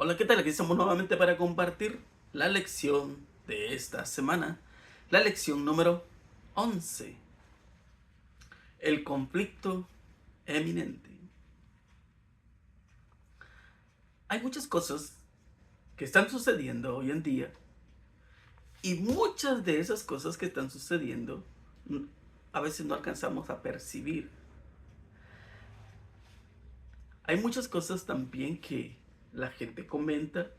Hola, ¿qué tal? Aquí estamos nuevamente para compartir la lección de esta semana, la lección número 11, el conflicto eminente. Hay muchas cosas que están sucediendo hoy en día y muchas de esas cosas que están sucediendo a veces no alcanzamos a percibir. Hay muchas cosas también que la gente comenta,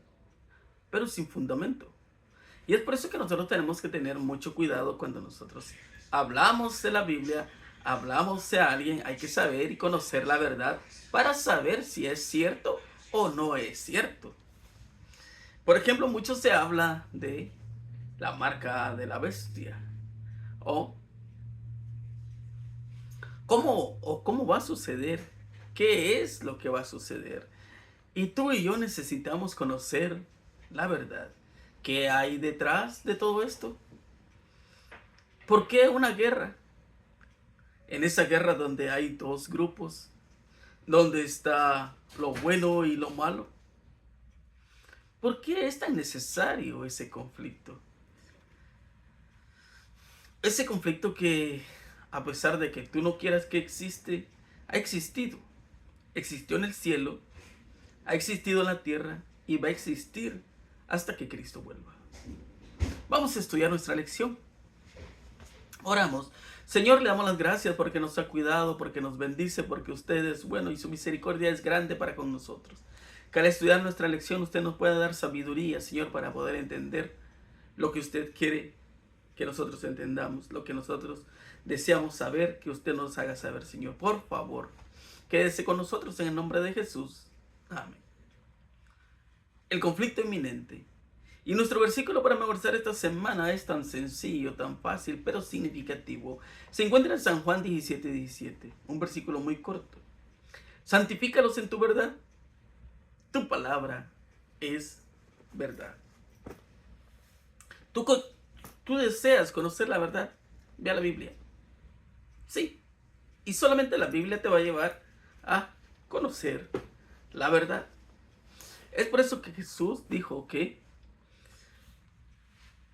pero sin fundamento. Y es por eso que nosotros tenemos que tener mucho cuidado cuando nosotros hablamos de la Biblia, hablamos de alguien, hay que saber y conocer la verdad para saber si es cierto o no es cierto. Por ejemplo, mucho se habla de la marca de la bestia o cómo va a suceder, qué es lo que va a suceder. Y tú y yo necesitamos conocer la verdad. ¿Qué hay detrás de todo esto? ¿Por qué una guerra? En esa guerra donde hay dos grupos, donde está lo bueno y lo malo. ¿Por qué es tan necesario ese conflicto? Ese conflicto que, a pesar de que tú no quieras que existe, ha existido. Existió en el cielo, ha existido en la tierra y va a existir hasta que Cristo vuelva. Vamos a estudiar nuestra lección. Oramos. Señor, le damos las gracias porque nos ha cuidado, porque nos bendice, porque usted es bueno y su misericordia es grande para con nosotros. Que al estudiar nuestra lección usted nos pueda dar sabiduría, Señor, para poder entender lo que usted quiere que nosotros entendamos, lo que nosotros deseamos saber, que usted nos haga saber, Señor. Por favor, quédese con nosotros en el nombre de Jesús. Amén. El conflicto inminente. Y nuestro versículo para memorizar esta semana es tan sencillo, tan fácil, pero significativo. Se encuentra en San Juan 17:17, un versículo muy corto. Santifícalos en tu verdad. Tu palabra es verdad. ¿Tú, tú deseas conocer la verdad? Ve a la Biblia. Sí. Y solamente la Biblia te va a llevar a conocer la verdad. Es por eso que Jesús dijo que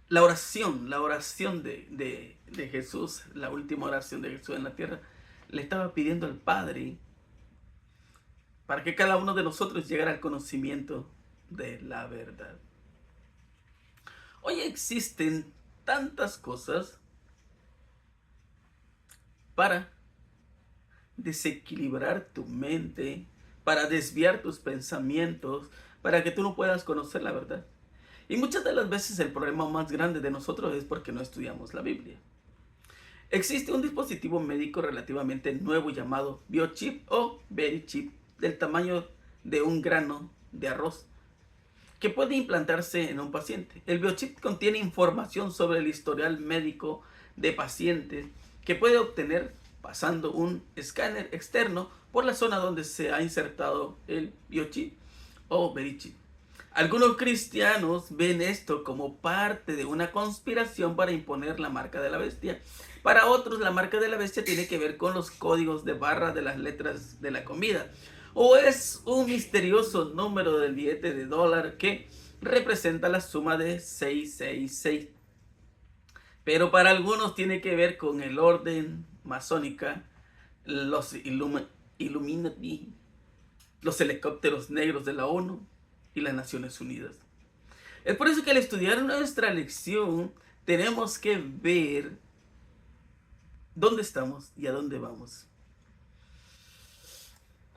la oración de Jesús, la última oración de Jesús en la tierra, le estaba pidiendo al Padre para que cada uno de nosotros llegara al conocimiento de la verdad. Hoy existen tantas cosas para desequilibrar tu mente, para desviar tus pensamientos, para que tú no puedas conocer la verdad. Y muchas de las veces el problema más grande de nosotros es porque no estudiamos la Biblia. Existe un dispositivo médico relativamente nuevo llamado biochip o verichip del tamaño de un grano de arroz que puede implantarse en un paciente. El biochip contiene información sobre el historial médico de pacientes que puede obtener pasando un escáner externo por la zona donde se ha insertado el biochip o verichip. Algunos cristianos ven esto como parte de una conspiración para imponer la marca de la bestia. Para otros, la marca de la bestia tiene que ver con los códigos de barra de las letras de la comida. O es un misterioso número del billete de dólar que representa la suma de 666. Pero para algunos tiene que ver con el orden masónica, los Illuminati, los helicópteros negros de la ONU y las Naciones Unidas. Es por eso que al estudiar nuestra lección tenemos que ver dónde estamos y a dónde vamos.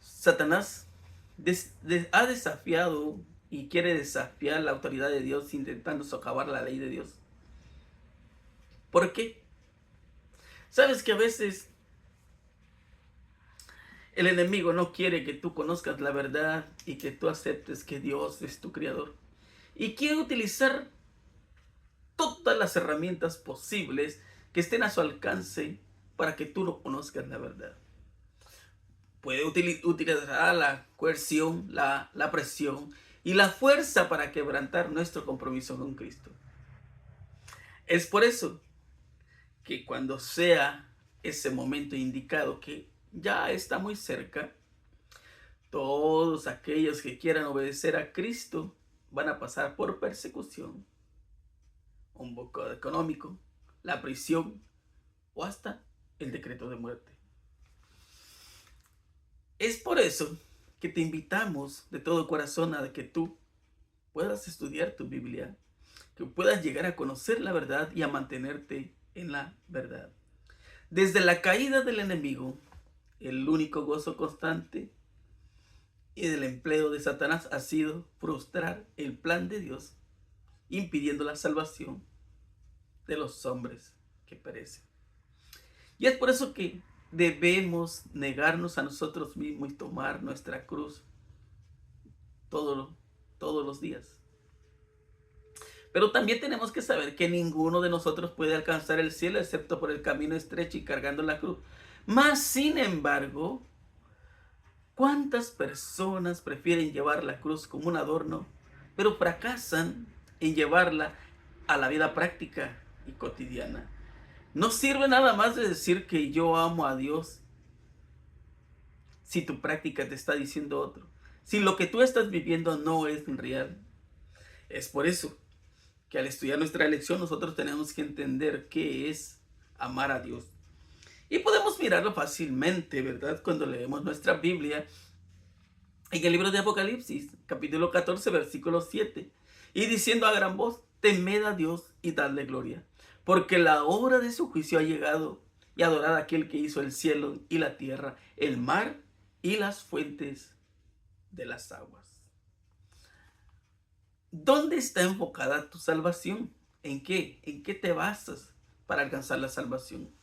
Satanás ha desafiado y quiere desafiar la autoridad de Dios intentando socavar la ley de Dios. ¿Por qué? Sabes que a veces el enemigo no quiere que tú conozcas la verdad y que tú aceptes que Dios es tu creador. Y quiere utilizar todas las herramientas posibles que estén a su alcance para que tú no conozcas la verdad. Puede utilizar la coerción, la presión y la fuerza para quebrantar nuestro compromiso con Cristo. Es por eso que cuando sea ese momento indicado, que ya está muy cerca, Todos aquellos que quieran obedecer a Cristo van a pasar por persecución, un bloqueo económico, la prisión o hasta el decreto de muerte. Es por eso que te invitamos de todo corazón a que tú puedas estudiar tu Biblia, que puedas llegar a conocer la verdad y a mantenerte en la verdad. Desde la caída del enemigo, el único gozo constante y del empleo de Satanás ha sido frustrar el plan de Dios, impidiendo la salvación de los hombres que perecen. Y es por eso que debemos negarnos a nosotros mismos y tomar nuestra cruz todos los días. Pero también tenemos que saber que ninguno de nosotros puede alcanzar el cielo excepto por el camino estrecho y cargando la cruz. Mas, sin embargo, ¿cuántas personas prefieren llevar la cruz como un adorno, pero fracasan en llevarla a la vida práctica y cotidiana? No sirve nada más de decir que yo amo a Dios si tu práctica te está diciendo otro, si lo que tú estás viviendo no es real. Es por eso que al estudiar nuestra lección nosotros tenemos que entender qué es amar a Dios. Y podemos mirarlo fácilmente, ¿verdad? Cuando leemos nuestra Biblia en el libro de Apocalipsis, capítulo 14, versículo 7. Y diciendo a gran voz, temed a Dios y dadle gloria, porque la hora de su juicio ha llegado, y adorad a aquel que hizo el cielo y la tierra, el mar y las fuentes de las aguas. ¿Dónde está enfocada tu salvación? ¿En qué? ¿En qué te basas para alcanzar la salvación?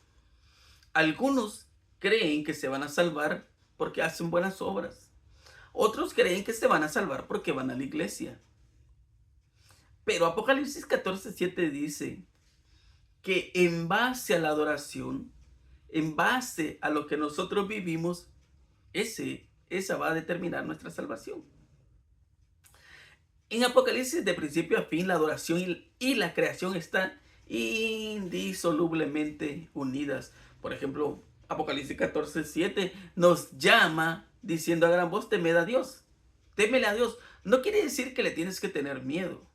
Algunos creen que se van a salvar porque hacen buenas obras. Otros creen que se van a salvar porque van a la iglesia. Pero Apocalipsis 14:7 dice que en base a la adoración, en base a lo que nosotros vivimos, esa va a determinar nuestra salvación. En Apocalipsis, de principio a fin, la adoración y la creación están indisolublemente unidas. Por ejemplo, Apocalipsis 14:7 nos llama diciendo a gran voz, temed a Dios. Témele a Dios. No quiere decir que le tienes que tener miedo.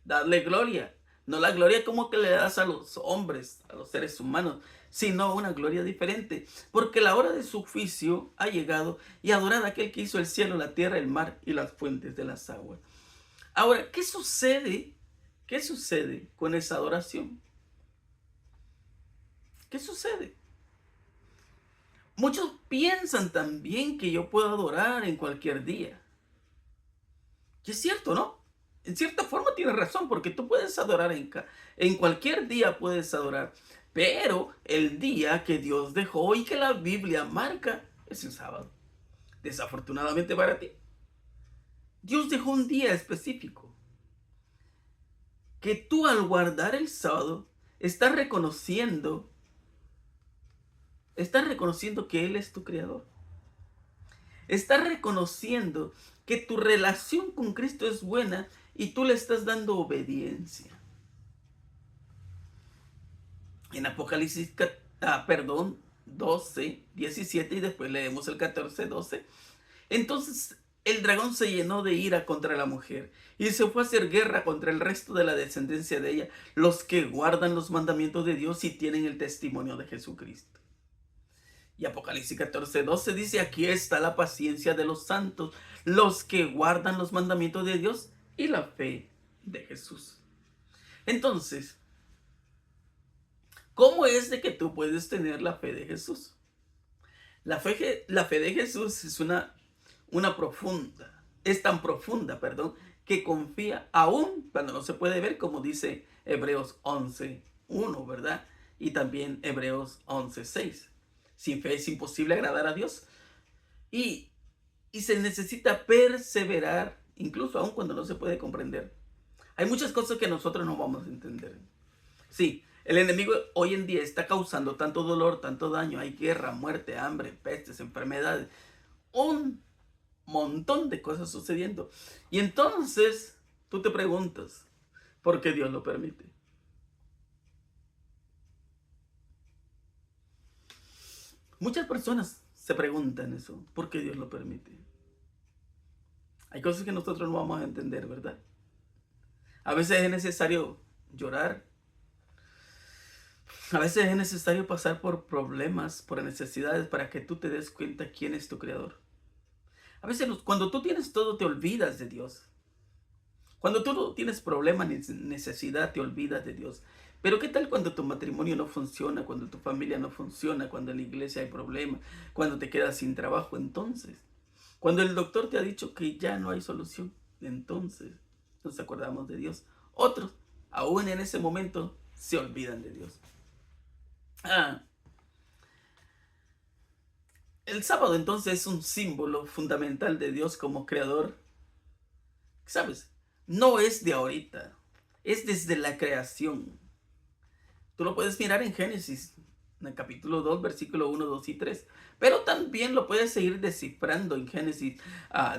Darle gloria. No la gloria como que le das a los hombres, a los seres humanos, sino una gloria diferente. Porque la hora de su juicio ha llegado y adorad a aquel que hizo el cielo, la tierra, el mar y las fuentes de las aguas. Ahora, ¿qué sucede? ¿Qué sucede con esa adoración? ¿Qué sucede? Muchos piensan también que yo puedo adorar en cualquier día. Y es cierto, ¿no? En cierta forma tienes razón, porque tú puedes adorar en cualquier día puedes adorar. Pero el día que Dios dejó y que la Biblia marca es el sábado. Desafortunadamente para ti, Dios dejó un día específico que tú al guardar el sábado estás reconociendo que Él es tu creador. Estás reconociendo que tu relación con Cristo es buena y tú le estás dando obediencia. En Apocalipsis 12:17 y después leemos el 14:12. Entonces el dragón se llenó de ira contra la mujer y se fue a hacer guerra contra el resto de la descendencia de ella, los que guardan los mandamientos de Dios y tienen el testimonio de Jesucristo. Y Apocalipsis 14:12 dice, aquí está la paciencia de los santos, los que guardan los mandamientos de Dios y la fe de Jesús. Entonces, ¿cómo es de que tú puedes tener la fe de Jesús? La fe de Jesús es tan profunda, que confía aún cuando no se puede ver, como dice Hebreos 11:1, ¿verdad? Y también Hebreos 11:6. Sin fe es imposible agradar a Dios. Y se necesita perseverar, incluso aún cuando no se puede comprender. Hay muchas cosas que nosotros no vamos a entender. Sí, el enemigo hoy en día está causando tanto dolor, tanto daño. Hay guerra, muerte, hambre, pestes, enfermedades. Un montón de cosas sucediendo. Y entonces tú te preguntas, ¿por qué Dios lo permite? Muchas personas se preguntan eso, ¿por qué Dios lo permite? Hay cosas que nosotros no vamos a entender, ¿verdad? A veces es necesario llorar. A veces es necesario pasar por problemas, por necesidades, para que tú te des cuenta quién es tu creador. A veces cuando tú tienes todo te olvidas de Dios. Cuando tú no tienes problema ni necesidad te olvidas de Dios. Pero ¿qué tal cuando tu matrimonio no funciona, cuando tu familia no funciona, cuando en la iglesia hay problemas, cuando te quedas sin trabajo? Entonces, cuando el doctor te ha dicho que ya no hay solución, entonces nos acordamos de Dios. Otros, aún en ese momento, se olvidan de Dios. El sábado entonces es un símbolo fundamental de Dios como creador. ¿Sabes? No es de ahorita, es desde la creación. Tú lo puedes mirar en Génesis, en el capítulo 2, versículo 1, 2 y 3. Pero también lo puedes seguir descifrando en Génesis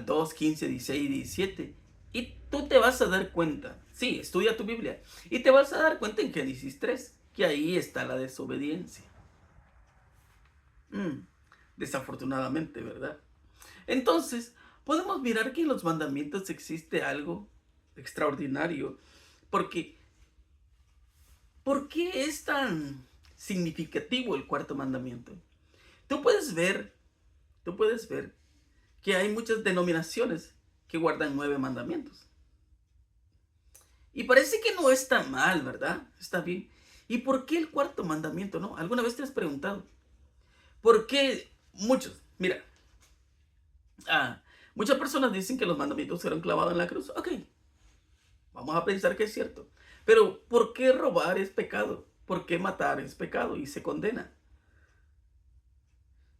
2, 15, 16 y 17. Y tú te vas a dar cuenta, sí, estudia tu Biblia, y te vas a dar cuenta en Génesis 3, que ahí está la desobediencia. Desafortunadamente, ¿verdad? Entonces, podemos mirar que en los mandamientos existe algo extraordinario. Porque, ¿por qué es tan significativo el cuarto mandamiento? Tú puedes ver que hay muchas denominaciones que guardan 9 mandamientos. Y parece que no está mal, ¿verdad? Está bien. ¿Y por qué el cuarto mandamiento, no? ¿Alguna vez te has preguntado? ¿Por qué muchos? Mira, muchas personas dicen que los mandamientos fueron clavados en la cruz. Ok, vamos a pensar que es cierto. Pero ¿por qué robar es pecado? ¿Por qué matar es pecado y se condena?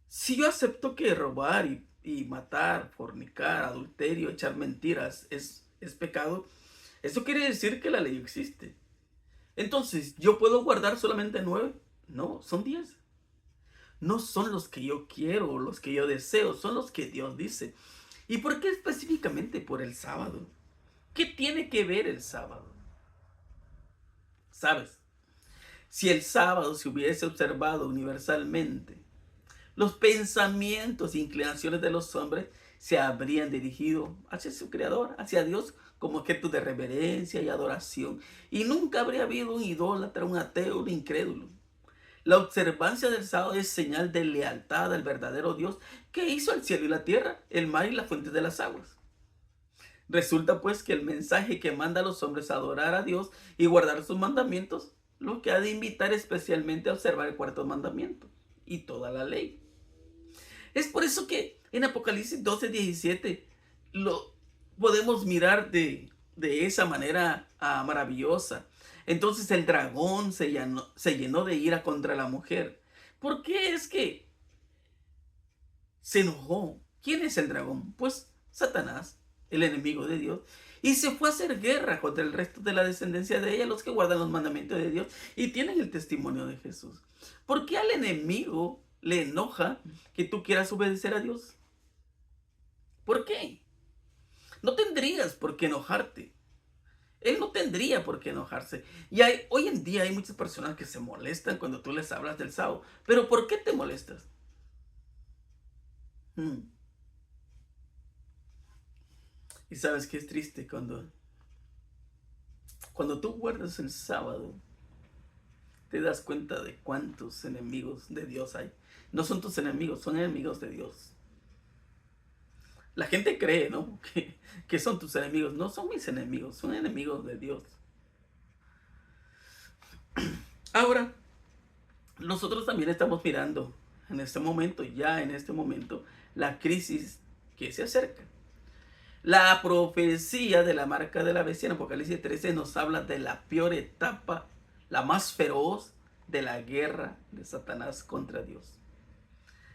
Si yo acepto que robar y matar, fornicar, adulterio, echar mentiras es pecado, eso quiere decir que la ley existe. Entonces, ¿yo puedo guardar solamente 9? No, son 10. No son los que yo quiero o los que yo deseo, son los que Dios dice. ¿Y por qué específicamente por el sábado? ¿Qué tiene que ver el sábado? ¿Sabes? Si el sábado se hubiese observado universalmente, los pensamientos e inclinaciones de los hombres se habrían dirigido hacia su Creador, hacia Dios, como objeto de reverencia y adoración. Y nunca habría habido un idólatra, un ateo, un incrédulo. La observancia del sábado es señal de lealtad al verdadero Dios que hizo el cielo y la tierra, el mar y la fuente de las aguas. Resulta pues que el mensaje que manda a los hombres a adorar a Dios y guardar sus mandamientos, lo que ha de invitar especialmente a observar el cuarto mandamiento y toda la ley. Es por eso que en Apocalipsis 12, 17 lo podemos mirar de esa manera maravillosa. Entonces el dragón se llenó de ira contra la mujer. ¿Por qué es que se enojó? ¿Quién es el dragón? Pues Satanás, el enemigo de Dios. Y se fue a hacer guerra contra el resto de la descendencia de ella, los que guardan los mandamientos de Dios y tienen el testimonio de Jesús. ¿Por qué al enemigo le enoja que tú quieras obedecer a Dios? ¿Por qué? No tendrías por qué enojarte. Él no tendría por qué enojarse. Y hoy en día hay muchas personas que se molestan cuando tú les hablas del sábado. ¿Pero por qué te molestas? Y sabes que es triste cuando tú guardas el sábado, te das cuenta de cuántos enemigos de Dios hay. No son tus enemigos, son enemigos de Dios. La gente cree, ¿no? Que son tus enemigos. No son mis enemigos, son enemigos de Dios. Ahora, nosotros también estamos mirando en este momento, la crisis que se acerca. La profecía de la marca de la bestia en Apocalipsis 13 nos habla de la peor etapa, la más feroz de la guerra de Satanás contra Dios.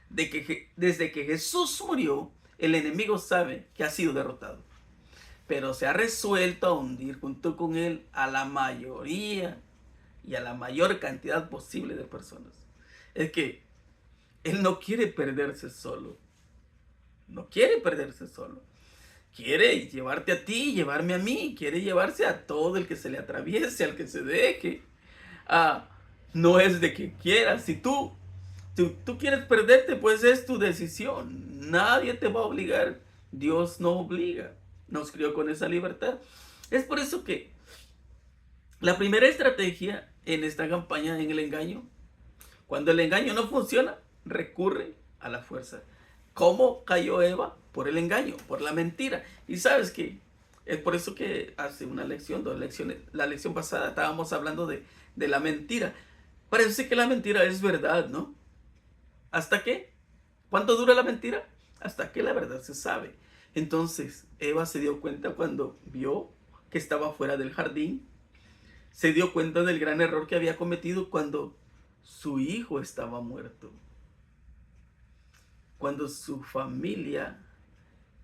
Desde que Jesús murió, el enemigo sabe que ha sido derrotado, pero se ha resuelto a hundir junto con él a la mayoría y a la mayor cantidad posible de personas. Es que él no quiere perderse solo. No quiere perderse solo. Quiere llevarte a ti, llevarme a mí. Quiere llevarse a todo el que se le atraviese, al que se deje. No es de que quieras. Si tú quieres perderte, pues es tu decisión. Nadie te va a obligar. Dios no obliga. nos crió con esa libertad. Es por eso que la primera estrategia en esta campaña, en el engaño, cuando el engaño no funciona, recurre a la fuerza. ¿Cómo cayó Eva? Por el engaño, por la mentira. Y sabes que es por eso que hace una lección, 2 lecciones, la lección pasada estábamos hablando de la mentira. Parece que la mentira es verdad, ¿no? ¿Hasta qué? ¿Cuánto dura la mentira? Hasta que la verdad se sabe. Entonces, Eva se dio cuenta cuando vio que estaba fuera del jardín. Se dio cuenta del gran error que había cometido cuando su hijo estaba muerto. Cuando su familia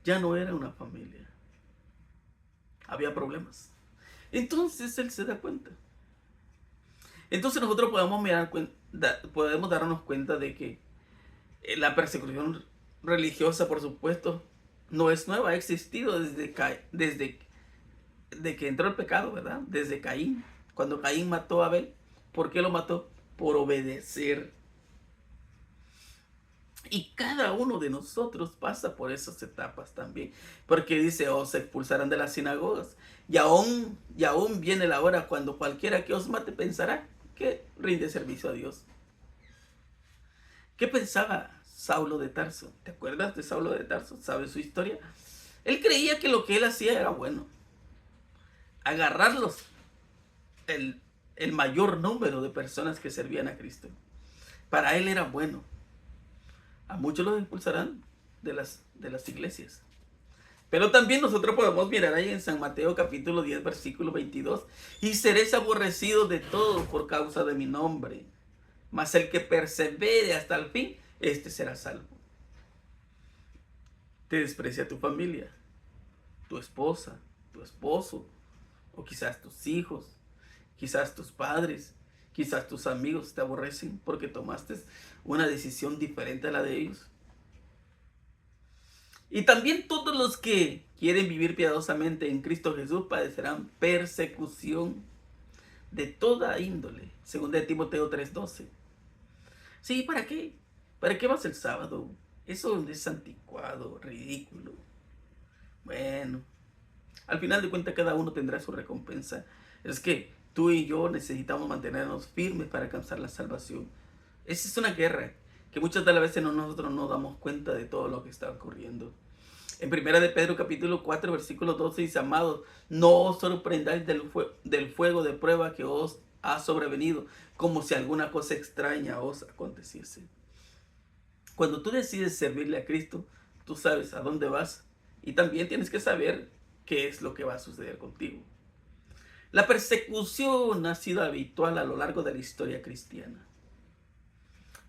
ya no era una familia. Había problemas. Entonces él se da cuenta. Entonces nosotros podemos darnos cuenta de que la persecución religiosa, por supuesto, no es nueva, ha existido desde que entró el pecado, ¿verdad? Desde Caín. Cuando Caín mató a Abel, ¿por qué lo mató? Por obedecer. Y cada uno de nosotros pasa por esas etapas también. Porque dice, se expulsarán de las sinagogas. Y aún viene la hora cuando cualquiera que os mate pensará que rinde servicio a Dios. ¿Qué pensaba Saulo de Tarso? ¿Te acuerdas de Saulo de Tarso? ¿Sabes su historia? Él creía que lo que él hacía era bueno. Agarrarlos, el mayor número de personas que servían a Cristo. Para él era bueno. A muchos los expulsarán de las iglesias. Pero también nosotros podemos mirar ahí en San Mateo capítulo 10 versículo 22. Y seréis aborrecidos de todos por causa de mi nombre. Mas el que persevere hasta el fin, este será salvo. Te desprecia tu familia, tu esposa, tu esposo, o quizás tus hijos, quizás tus padres, quizás tus amigos te aborrecen porque tomaste una decisión diferente a la de ellos. Y también todos los que quieren vivir piadosamente en Cristo Jesús padecerán persecución de toda índole, según de Timoteo 3:12. Sí, ¿para qué? ¿Para qué vas el sábado? Eso es anticuado, ridículo. Bueno, al final de cuentas cada uno tendrá su recompensa. Es que tú y yo necesitamos mantenernos firmes para alcanzar la salvación. Esa es una guerra que muchas de las veces nosotros no damos cuenta de todo lo que está ocurriendo. En 1 de Pedro capítulo 4 versículo 12 dice, amados, no os sorprendáis del fuego de prueba que os ha sobrevenido, como si alguna cosa extraña os aconteciese. Cuando tú decides servirle a Cristo, tú sabes a dónde vas y también tienes que saber qué es lo que va a suceder contigo. La persecución ha sido habitual a lo largo de la historia cristiana.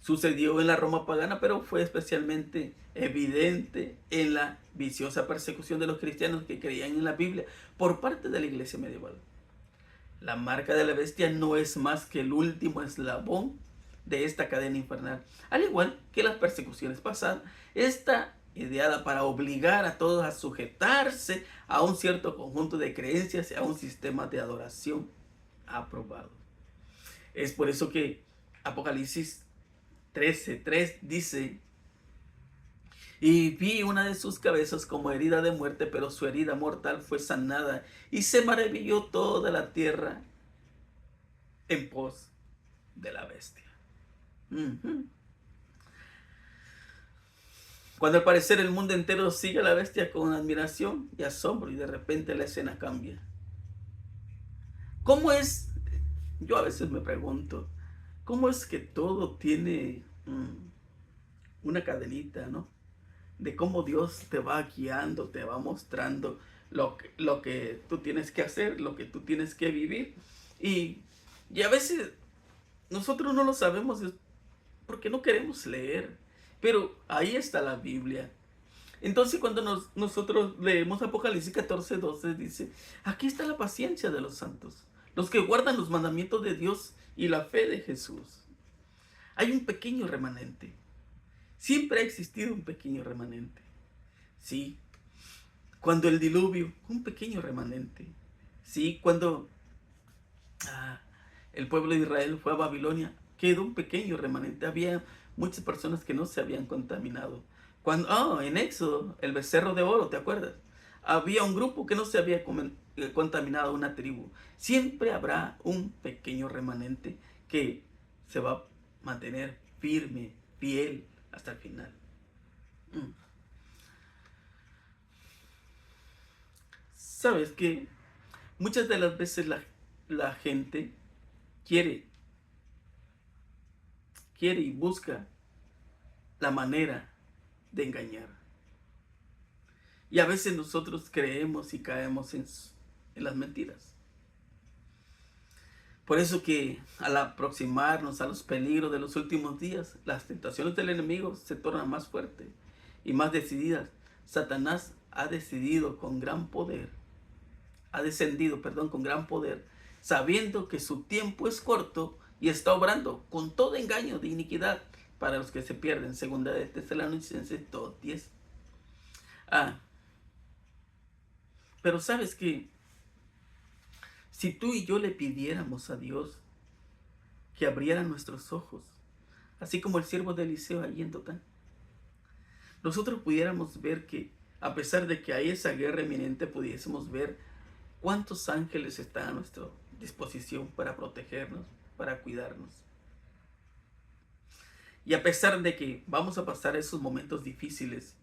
Sucedió en la Roma pagana, pero fue especialmente evidente en la viciosa persecución de los cristianos que creían en la Biblia por parte de la iglesia medieval. La marca de la bestia no es más que el último eslabón de esta cadena infernal. Al igual que las persecuciones pasadas, está ideada para obligar a todos a sujetarse a un cierto conjunto de creencias y a un sistema de adoración aprobado. Es por eso que Apocalipsis 13:3 dice, y vi una de sus cabezas como herida de muerte, pero su herida mortal fue sanada, y se maravilló toda la tierra en pos de la bestia. Cuando al parecer el mundo entero sigue a la bestia con admiración y asombro, y de repente la escena cambia. ¿Cómo es? Yo a veces me pregunto, ¿cómo es que todo tiene una cadenita, ¿no? De cómo Dios te va guiando, te va mostrando lo que tú tienes que hacer, lo que tú tienes que vivir. Y a veces nosotros no lo sabemos porque no queremos leer. Pero ahí está la Biblia. Entonces cuando nosotros leemos Apocalipsis 14:12 dice, aquí está la paciencia de los santos, los que guardan los mandamientos de Dios y la fe de Jesús. Hay un pequeño remanente. Siempre ha existido un pequeño remanente. Sí, cuando el diluvio, un pequeño remanente. Sí, cuando el pueblo de Israel fue a Babilonia, quedó un pequeño remanente. Había muchas personas que no se habían contaminado. En Éxodo, el becerro de oro, ¿te acuerdas? había un grupo que no se había contaminado una tribu. Siempre habrá un pequeño remanente que se va a mantener firme, fiel hasta el final. Sabes que muchas de las veces la gente quiere y busca la manera de engañar. Y a veces nosotros creemos y caemos en las mentiras. Por eso que al aproximarnos a los peligros de los últimos días, las tentaciones del enemigo se tornan más fuertes y más decididas. Satanás ha descendido con gran poder, sabiendo que su tiempo es corto y está obrando con todo engaño de iniquidad para los que se pierden. Segunda de Tesalonicenses 2:10. Pero sabes que si tú y yo le pidiéramos a Dios que abriera nuestros ojos, así como el siervo de Eliseo allí en Dotán, nosotros pudiéramos ver que, a pesar de que hay esa guerra inminente, pudiésemos ver cuántos ángeles están a nuestra disposición para protegernos, para cuidarnos. Y a pesar de que vamos a pasar esos momentos difíciles,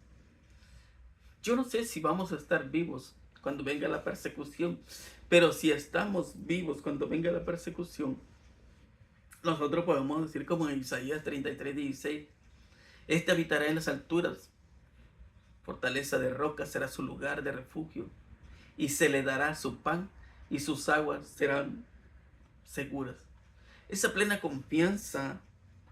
yo no sé si vamos a estar vivos cuando venga la persecución, pero si estamos vivos cuando venga la persecución, nosotros podemos decir como en Isaías 33:16, este habitará en las alturas, fortaleza de roca será su lugar de refugio, y se le dará su pan y sus aguas serán seguras. Esa plena confianza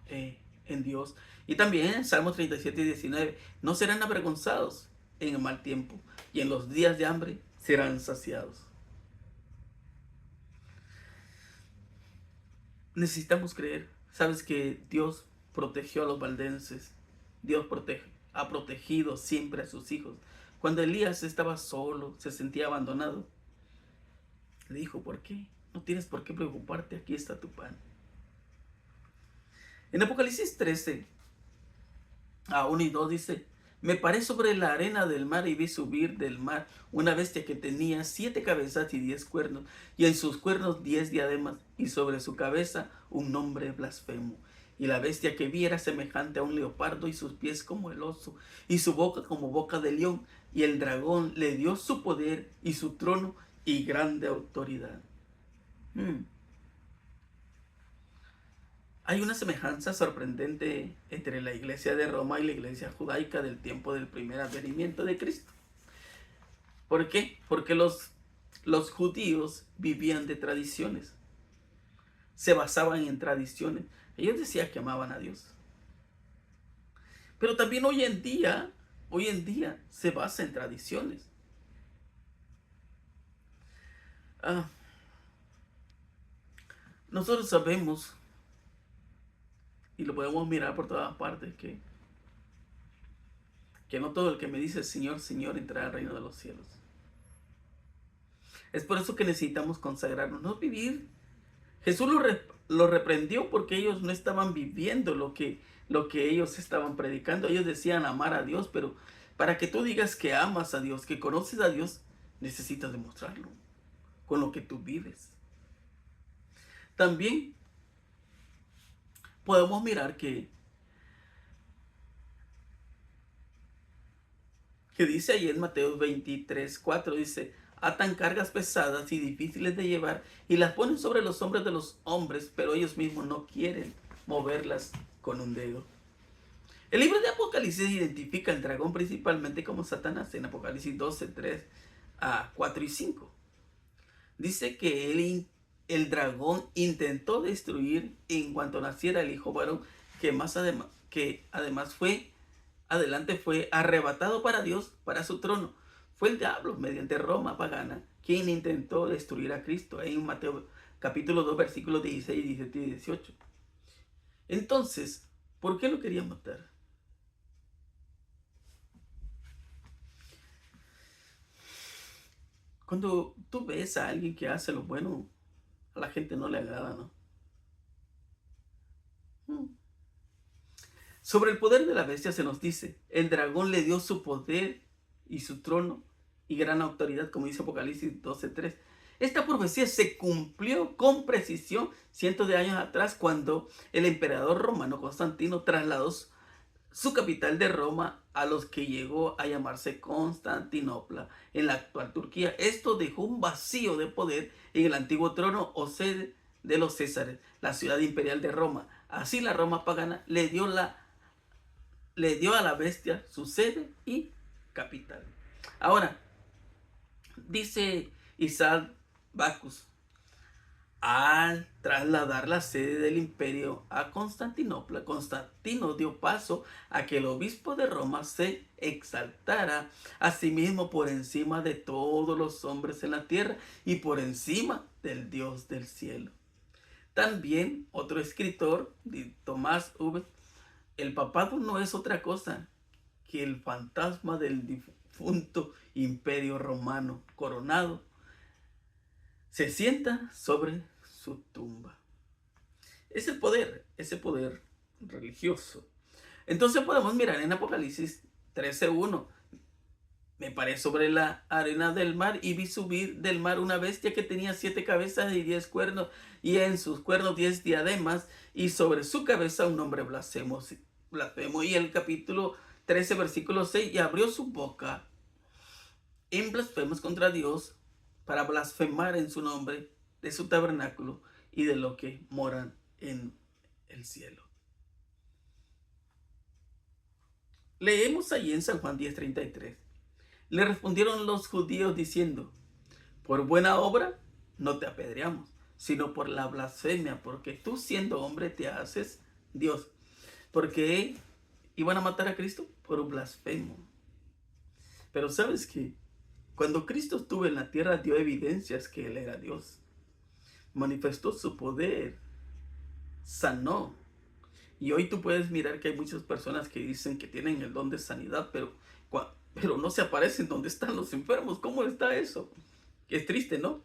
en Dios. Y también en Salmos 37:19, no serán avergonzados en el mal tiempo, y en los días de hambre serán saciados. Necesitamos creer. Sabes que Dios protegió a los valdenses. Dios ha protegido siempre a sus hijos. Cuando Elías estaba solo, se sentía abandonado, le dijo, ¿por qué? No tienes por qué preocuparte, aquí está tu pan. En Apocalipsis 13:1 y 2 dice, me paré sobre la arena del mar y vi subir del mar una bestia que tenía 7 cabezas y 10 cuernos, y en sus cuernos 10 diademas, y sobre su cabeza un nombre blasfemo. Y la bestia que vi era semejante a un leopardo, y sus pies como el oso, y su boca como boca de león, y el dragón le dio su poder y su trono y grande autoridad. Hay una semejanza sorprendente entre la iglesia de Roma y la iglesia judaica del tiempo del primer advenimiento de Cristo. ¿Por qué? Porque los judíos vivían de tradiciones, se basaban en tradiciones. Ellos decían que amaban a Dios. Pero también hoy en día se basa en tradiciones. Nosotros sabemos, y lo podemos mirar por todas partes, que no todo el que me dice Señor, Señor entrará al reino de los cielos. Es por eso que necesitamos consagrarnos, no vivir. Jesús lo reprendió porque ellos no estaban viviendo lo que ellos estaban predicando. Ellos decían amar a Dios, pero para que tú digas que amas a Dios, que conoces a Dios, necesitas demostrarlo con lo que tú vives. También podemos mirar que dice ahí en Mateo 23:4, dice, atan cargas pesadas y difíciles de llevar y las ponen sobre los hombros de los hombres, pero ellos mismos no quieren moverlas con un dedo. El libro de Apocalipsis identifica al dragón principalmente como Satanás en Apocalipsis 12:4 y 5. Dice que el dragón intentó destruir en cuanto naciera el hijo varón, que además fue arrebatado para Dios, para su trono. Fue el diablo, mediante Roma pagana, quien intentó destruir a Cristo. En Mateo capítulo 2, versículos 16, 17 y 18. Entonces, ¿por qué lo querían matar? Cuando tú ves a alguien que hace lo bueno, a la gente no le agrada, ¿no? Sobre el poder de la bestia se nos dice, el dragón le dio su poder y su trono y gran autoridad, como dice Apocalipsis 12:3. Esta profecía se cumplió con precisión cientos de años atrás, cuando el emperador romano Constantino trasladó su capital de Roma a los que llegó a llamarse Constantinopla, en la actual Turquía. Esto dejó un vacío de poder en el antiguo trono o sede de los Césares, la ciudad imperial de Roma. Así la Roma pagana le dio a la bestia su sede y capital. Ahora, dice Isaac Bacchus, al trasladar la sede del imperio a Constantinopla, Constantino dio paso a que el obispo de Roma se exaltara a sí mismo por encima de todos los hombres en la tierra y por encima del Dios del cielo. También otro escritor, Tomás V, el papado no es otra cosa que el fantasma del difunto imperio romano coronado se sienta sobre su tumba. Es ese poder religioso. Entonces podemos mirar en Apocalipsis 13:1. Me paré sobre la arena del mar y vi subir del mar una bestia que tenía 7 cabezas y 10 cuernos, y en sus cuernos 10 diademas, y sobre su cabeza un nombre blasfemo. Y el capítulo 13, versículo 6, y abrió su boca en blasfemos contra Dios, para blasfemar en su nombre, de su tabernáculo y de lo que moran en el cielo. Leemos allí en San Juan 10:33. Le respondieron los judíos diciendo: por buena obra no te apedreamos, sino por la blasfemia, porque tú, siendo hombre, te haces Dios. Porque iban a matar a Cristo por un blasfemo. Pero ¿sabes qué? Cuando Cristo estuvo en la tierra, dio evidencias que Él era Dios. Manifestó su poder, sanó. Y hoy tú puedes mirar que hay muchas personas que dicen que tienen el don de sanidad, pero no se aparecen donde están los enfermos. ¿Cómo está eso? Es triste, ¿no?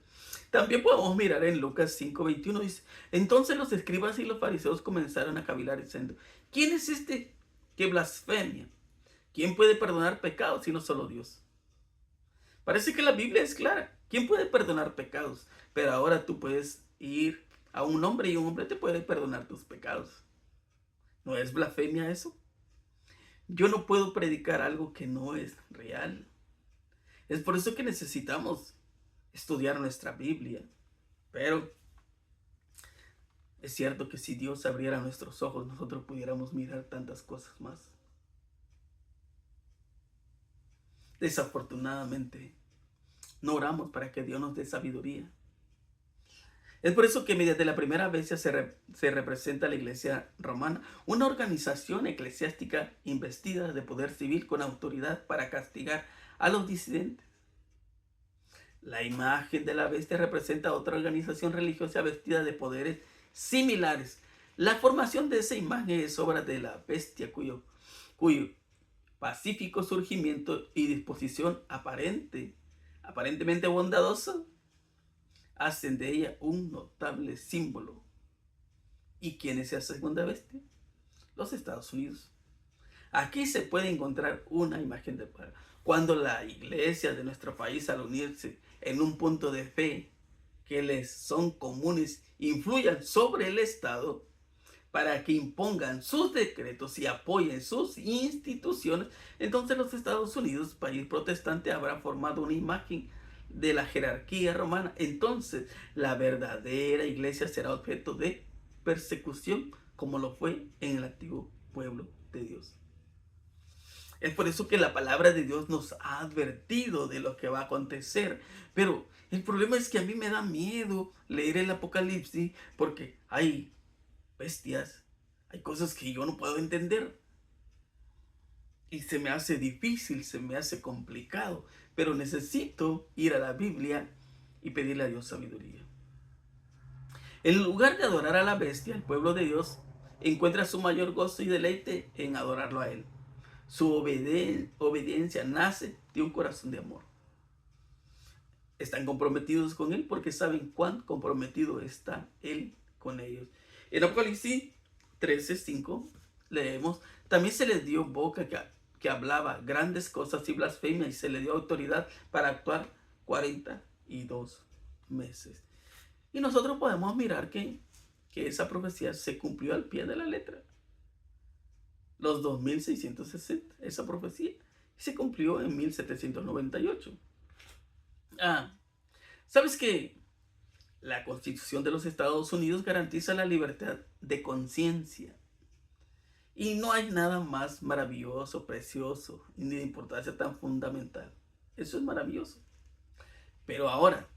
También podemos mirar en Lucas 5:21, dice: entonces los escribas y los fariseos comenzaron a cavilar diciendo: ¿quién es este que blasfemia? ¿Quién puede perdonar pecados sino solo Dios? Parece que la Biblia es clara. ¿Quién puede perdonar pecados? Pero ahora tú puedes ir a un hombre y un hombre te puede perdonar tus pecados. ¿No es blasfemia eso? Yo no puedo predicar algo que no es real. Es por eso que necesitamos estudiar nuestra Biblia. Pero es cierto que si Dios abriera nuestros ojos, nosotros pudiéramos mirar tantas cosas más. Desafortunadamente, no oramos para que Dios nos dé sabiduría. Es por eso que mediante la primera bestia se representa a la iglesia romana, una organización eclesiástica investida de poder civil con autoridad para castigar a los disidentes. La imagen de la bestia representa a otra organización religiosa vestida de poderes similares. La formación de esa imagen es obra de la bestia, cuyo pacífico surgimiento y disposición aparentemente bondadosa, hacen de ella un notable símbolo. ¿Y quién es esa segunda bestia? Los Estados Unidos. Aquí se puede encontrar una imagen de poder. Cuando la iglesia de nuestro país, al unirse en un punto de fe que les son comunes, influyan sobre el Estado para que impongan sus decretos y apoyen sus instituciones, entonces los Estados Unidos, país protestante, habrá formado una imagen de la jerarquía romana. Entonces la verdadera iglesia será objeto de persecución, como lo fue en el antiguo pueblo de Dios. Es por eso que la palabra de Dios nos ha advertido de lo que va a acontecer. Pero el problema es que a mí me da miedo leer el Apocalipsis, porque hay bestias, hay cosas que yo no puedo entender. Y se me hace difícil, se me hace complicado. Pero necesito ir a la Biblia y pedirle a Dios sabiduría. En lugar de adorar a la bestia, el pueblo de Dios encuentra su mayor gozo y deleite en adorarlo a Él. Su obediencia nace de un corazón de amor. Están comprometidos con Él porque saben cuán comprometido está Él con ellos. En Apocalipsis 13:5 leemos: también se les dio boca que hablaba grandes cosas y blasfemia, y se le dio autoridad para actuar 42 meses. Y nosotros podemos mirar que esa profecía se cumplió al pie de la letra. Los 2660, esa profecía, se cumplió en 1798. ¿Sabes qué? La Constitución de los Estados Unidos garantiza la libertad de conciencia. Y no hay nada más maravilloso, precioso, ni de importancia tan fundamental. Eso es maravilloso. Pero ahora,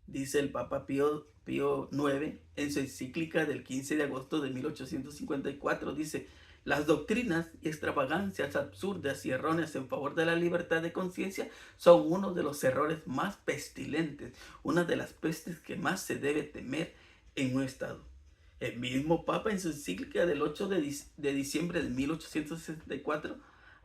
dice el Papa Pío IX en su encíclica del 15 de agosto de 1854, dice: las doctrinas y extravagancias absurdas y erróneas en favor de la libertad de conciencia son uno de los errores más pestilentes, una de las pestes que más se debe temer en un Estado. El mismo Papa en su encíclica del 8 de diciembre de 1864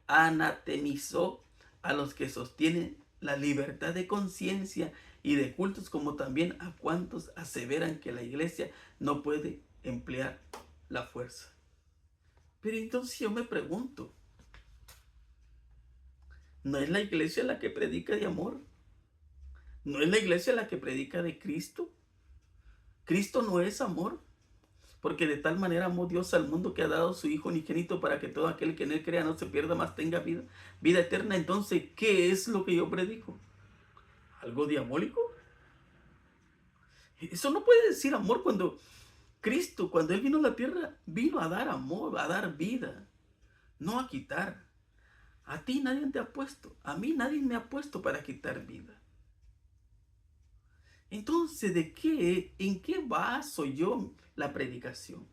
anatemizó a los que sostienen la libertad de conciencia y de cultos, como también a cuantos aseveran que la Iglesia no puede emplear la fuerza. Pero entonces yo me pregunto, ¿no es la Iglesia la que predica de amor? ¿No es la Iglesia la que predica de Cristo? ¿Cristo no es amor? Porque de tal manera amó Dios al mundo que ha dado a su Hijo unigénito para que todo aquel que en él crea no se pierda, mas tenga vida eterna. Entonces, ¿qué es lo que yo predico? ¿Algo diabólico? Eso no puede decir amor cuando Cristo, cuando Él vino a la tierra, vino a dar amor, a dar vida, no a quitar. A ti nadie te ha puesto, a mí nadie me ha puesto para quitar vida. Entonces, ¿en qué baso yo la predicación?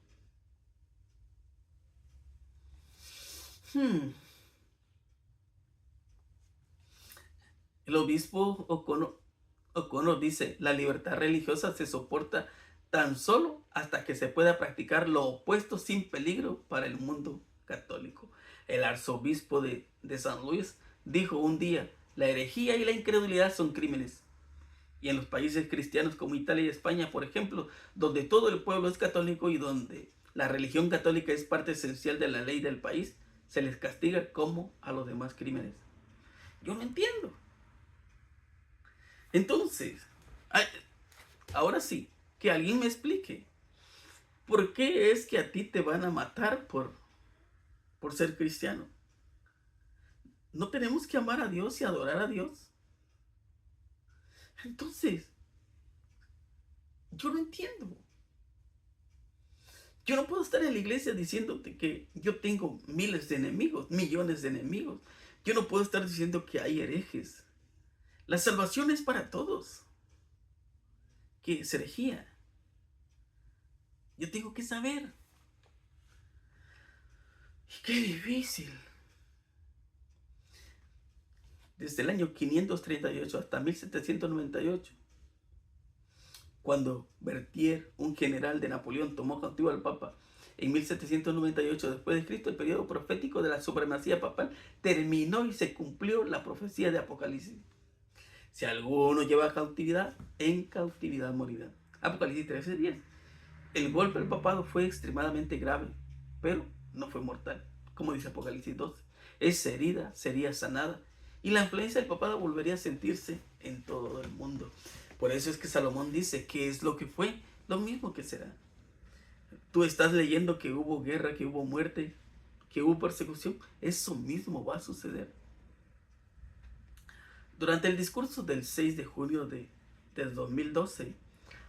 El obispo O'Connor dice: la libertad religiosa se soporta tan solo hasta que se pueda practicar lo opuesto sin peligro para el mundo católico. El arzobispo de San Luis dijo un día: la herejía y la incredulidad son crímenes. Y en los países cristianos como Italia y España, por ejemplo, donde todo el pueblo es católico y donde la religión católica es parte esencial de la ley del país, se les castiga como a los demás crímenes. Yo no entiendo. Entonces, ahora sí, que alguien me explique, ¿por qué es que a ti te van a matar por ser cristiano? ¿No tenemos que amar a Dios y adorar a Dios? Entonces, yo no entiendo. Yo no puedo estar en la iglesia diciéndote que yo tengo miles de enemigos, millones de enemigos. Yo no puedo estar diciendo que hay herejes. La salvación es para todos. ¿Qué es herejía? Yo tengo que saber. Y qué difícil. Desde el año 538 hasta 1798, cuando Berthier, un general de Napoleón, tomó cautivo al Papa en 1798 después de Cristo, el periodo profético de la supremacía papal terminó y se cumplió la profecía de Apocalipsis. Si alguno lleva cautividad, en cautividad morirá. Apocalipsis 13:10. El golpe al papado fue extremadamente grave, pero no fue mortal, como dice Apocalipsis 12. Esa herida sería sanada y la influencia del papado volvería a sentirse en todo el mundo. Por eso es que Salomón dice: ¿qué es lo que fue? Lo mismo que será. Tú estás leyendo que hubo guerra, que hubo muerte, que hubo persecución. Eso mismo va a suceder. Durante el discurso del 6 de junio del 2012,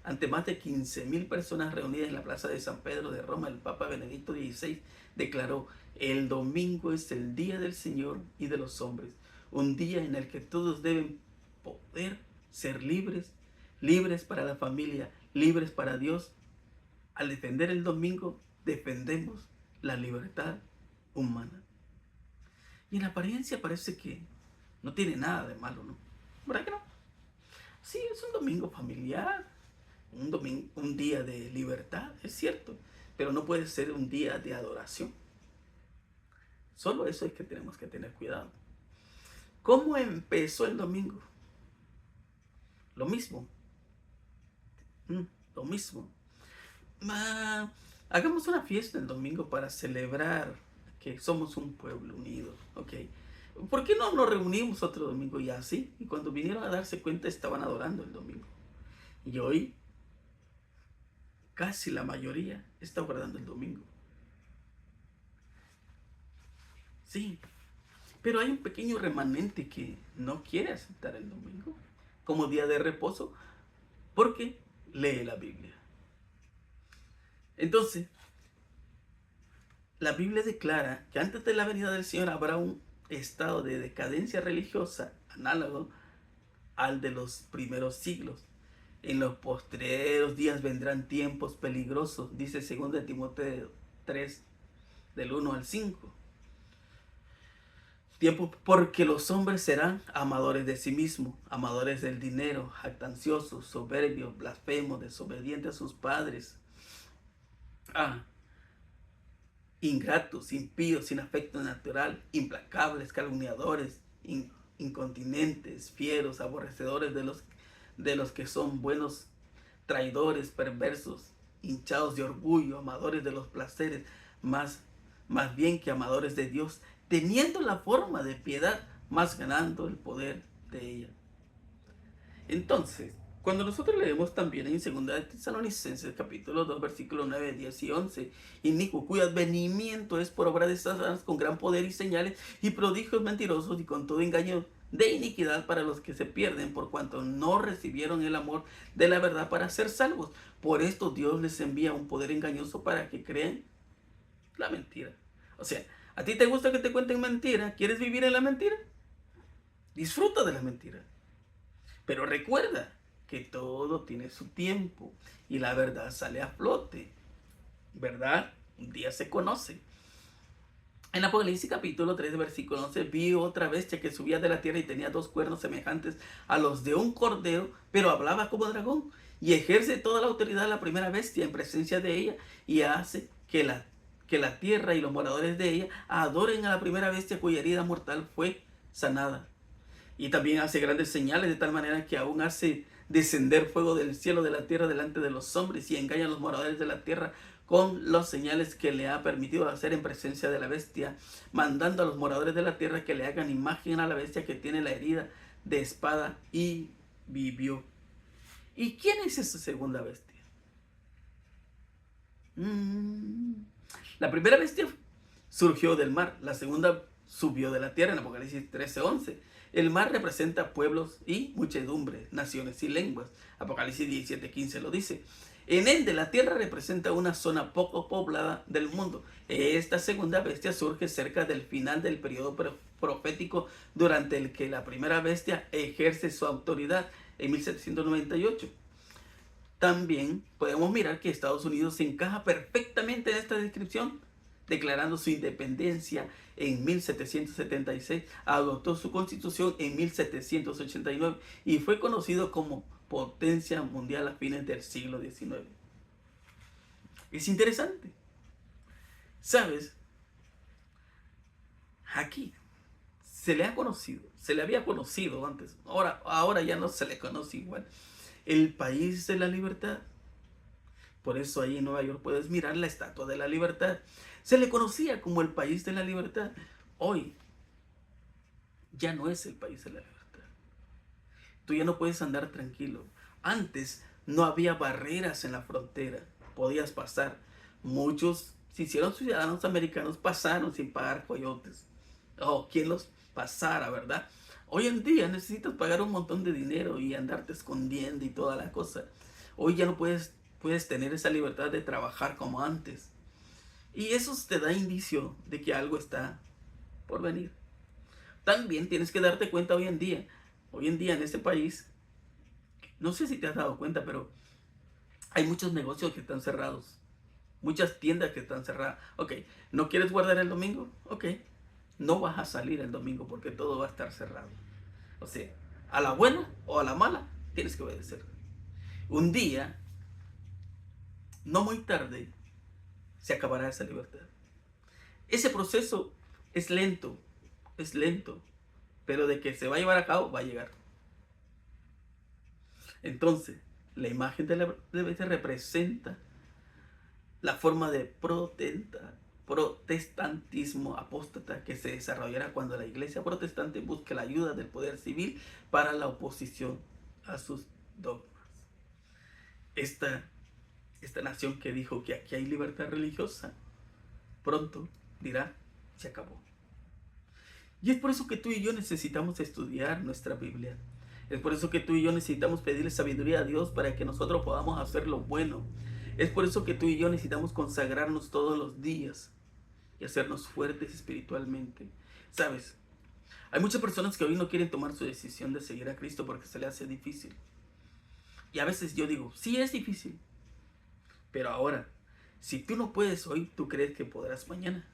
ante más de 15,000 personas reunidas en la plaza de San Pedro de Roma, el Papa Benedicto XVI declaró: el domingo es el día del Señor y de los hombres, un día en el que todos deben poder ser libres, libres para la familia, libres para Dios. Al defender el domingo, defendemos la libertad humana. Y en apariencia parece que no tiene nada de malo, ¿no? ¿Verdad que no? Sí, es un domingo familiar, un día de libertad, es cierto, pero no puede ser un día de adoración. Solo eso es que tenemos que tener cuidado. ¿Cómo empezó el domingo? Lo mismo. Lo mismo. Hagamos una fiesta el domingo para celebrar que somos un pueblo unido, ¿ok? ¿Por qué no nos reunimos otro domingo y así? Y cuando vinieron a darse cuenta estaban adorando el domingo. Y hoy casi la mayoría está guardando el domingo. Sí, pero hay un pequeño remanente que no quiere aceptar el domingo como día de reposo porque lee la Biblia. Entonces, la Biblia declara que antes de la venida del Señor habrá un estado de decadencia religiosa análogo al de los primeros siglos. En los postreros días vendrán tiempos peligrosos, dice 2 Timoteo 3, del 1 al 5. Tiempo porque los hombres serán amadores de sí mismos, amadores del dinero, jactanciosos, soberbios, blasfemos, desobedientes a sus padres, ingratos, impíos, sin afecto natural, implacables, calumniadores, incontinentes, fieros, aborrecedores de los que son buenos, traidores, perversos, hinchados de orgullo, amadores de los placeres, más bien que amadores de Dios, teniendo la forma de piedad, más ganando el poder de ella. Entonces, cuando nosotros leemos también en 2 Tesalonicenses capítulo 2 versículos 9, 10 y 11, inicuo cuyo advenimiento es por obra de Satanás con gran poder y señales y prodigios mentirosos y con todo engaño de iniquidad para los que se pierden por cuanto no recibieron el amor de la verdad para ser salvos. Por esto Dios les envía un poder engañoso para que crean la mentira. O sea, ¿a ti te gusta que te cuenten mentira? ¿Quieres vivir en la mentira? Disfruta de la mentira. Pero recuerda que todo tiene su tiempo y la verdad sale a flote. ¿Verdad? Un día se conoce. En Apocalipsis capítulo 3, versículo 11, vi otra bestia que subía de la tierra y tenía 2 cuernos semejantes a los de un cordero, pero hablaba como dragón y ejerce toda la autoridad de la primera bestia en presencia de ella y hace que la tierra y los moradores de ella adoren a la primera bestia cuya herida mortal fue sanada. Y también hace grandes señales de tal manera que aún hace descender fuego del cielo de la tierra delante de los hombres y engaña a los moradores de la tierra con las señales que le ha permitido hacer en presencia de la bestia, mandando a los moradores de la tierra que le hagan imagen a la bestia que tiene la herida de espada y vivió. ¿Y quién es esa segunda bestia? La primera bestia surgió del mar, la segunda subió de la tierra en Apocalipsis 13:11. El mar representa pueblos y muchedumbre, naciones y lenguas. Apocalipsis 17:15 lo dice. En él de la tierra representa una zona poco poblada del mundo. Esta segunda bestia surge cerca del final del periodo profético durante el que la primera bestia ejerce su autoridad en 1798. También podemos mirar que Estados Unidos se encaja perfectamente en esta descripción, declarando su independencia en 1776, adoptó su constitución en 1789 y fue conocido como potencia mundial a fines del siglo XIX. Es interesante. ¿Sabes? Aquí se le había conocido antes, ahora ya no se le conoce igual. El país de la libertad. Por eso ahí en Nueva York puedes mirar la Estatua de la Libertad. Se le conocía como el país de la libertad. Hoy ya no es el país de la libertad. Tú ya no puedes andar tranquilo. Antes no había barreras en la frontera. Podías pasar. Muchos se hicieron ciudadanos americanos, pasaron sin pagar coyotes. Oh, ¿quién los pasara, verdad? Hoy en día necesitas pagar un montón de dinero y andarte escondiendo y toda la cosa. Hoy ya no puedes tener esa libertad de trabajar como antes. Y eso te da indicio de que algo está por venir. También tienes que darte cuenta hoy en día en este país, no sé si te has dado cuenta, pero hay muchos negocios que están cerrados. Muchas tiendas que están cerradas. Ok, ¿no quieres guardar el domingo? Ok, no vas a salir el domingo porque todo va a estar cerrado. O sea, a la buena o a la mala, tienes que obedecer. Un día, no muy tarde, se acabará esa libertad. Ese proceso es lento, pero de que se va a llevar a cabo, va a llegar. Entonces, la imagen de la bestia representa la forma de protestar, protestantismo apóstata que se desarrollará cuando la iglesia protestante busque la ayuda del poder civil para la oposición a sus dogmas. Esta nación que dijo que aquí hay libertad religiosa, pronto dirá, se acabó. Y es por eso que tú y yo necesitamos estudiar nuestra Biblia. Es por eso que tú y yo necesitamos pedirle sabiduría a Dios para que nosotros podamos hacer lo bueno. Es por eso que tú y yo necesitamos consagrarnos todos los días y hacernos fuertes espiritualmente. ¿Sabes? Hay muchas personas que hoy no quieren tomar su decisión de seguir a Cristo porque se le hace difícil. Y a veces yo digo, sí es difícil. Pero ahora, si tú no puedes hoy, ¿tú crees que podrás mañana?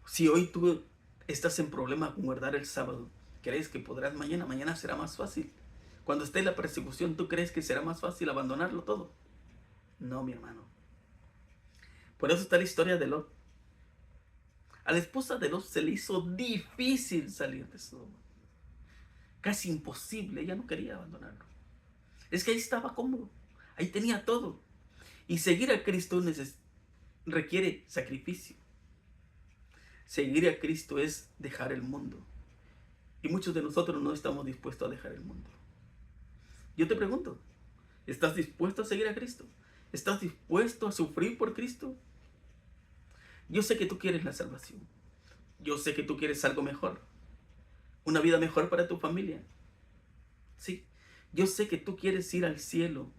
Si hoy tú estás en problema con guardar el sábado, ¿crees que podrás mañana? Mañana será más fácil. Cuando esté la persecución, ¿tú crees que será más fácil abandonarlo todo? No, mi hermano. Por eso está la historia de Lot. A la esposa de Lot se le hizo difícil salir de Sodoma. Casi imposible, ella no quería abandonarlo. Es que ahí estaba cómodo, ahí tenía todo. Y seguir a Cristo requiere sacrificio. Seguir a Cristo es dejar el mundo. Y muchos de nosotros no estamos dispuestos a dejar el mundo. Yo te pregunto, ¿estás dispuesto a seguir a Cristo? ¿Estás dispuesto a sufrir por Cristo? Yo sé que tú quieres la salvación. Yo sé que tú quieres algo mejor. Una vida mejor para tu familia. Sí, yo sé que tú quieres ir al cielo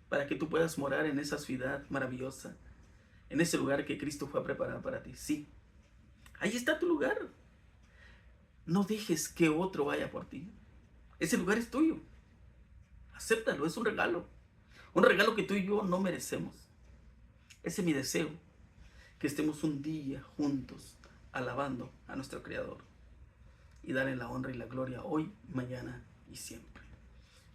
para que tú puedas morar en esa ciudad maravillosa, en ese lugar que Cristo fue a preparar para ti. Sí, ahí está tu lugar. No dejes que otro vaya por ti. Ese lugar es tuyo. Acéptalo, es un regalo. Un regalo que tú y yo no merecemos. Ese es mi deseo, que estemos un día juntos alabando a nuestro Creador y darle la honra y la gloria hoy, mañana y siempre.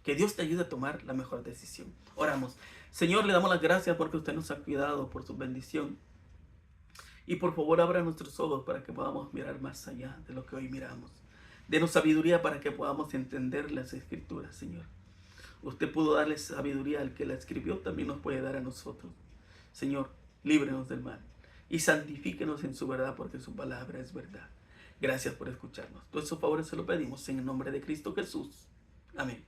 Que Dios te ayude a tomar la mejor decisión. Oramos. Señor, le damos las gracias porque usted nos ha cuidado, por su bendición. Y por favor, abra nuestros ojos para que podamos mirar más allá de lo que hoy miramos. Denos sabiduría para que podamos entender las Escrituras, Señor. Usted pudo darle sabiduría al que la escribió, también nos puede dar a nosotros. Señor, líbrenos del mal y santifíquenos en su verdad, porque su palabra es verdad. Gracias por escucharnos. Todos esos favores se los pedimos en el nombre de Cristo Jesús. Amén.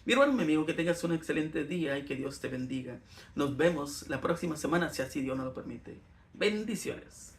Mi hermano, mi amigo, que tengas un excelente día y que Dios te bendiga. Nos vemos la próxima semana, si así Dios nos lo permite. Bendiciones.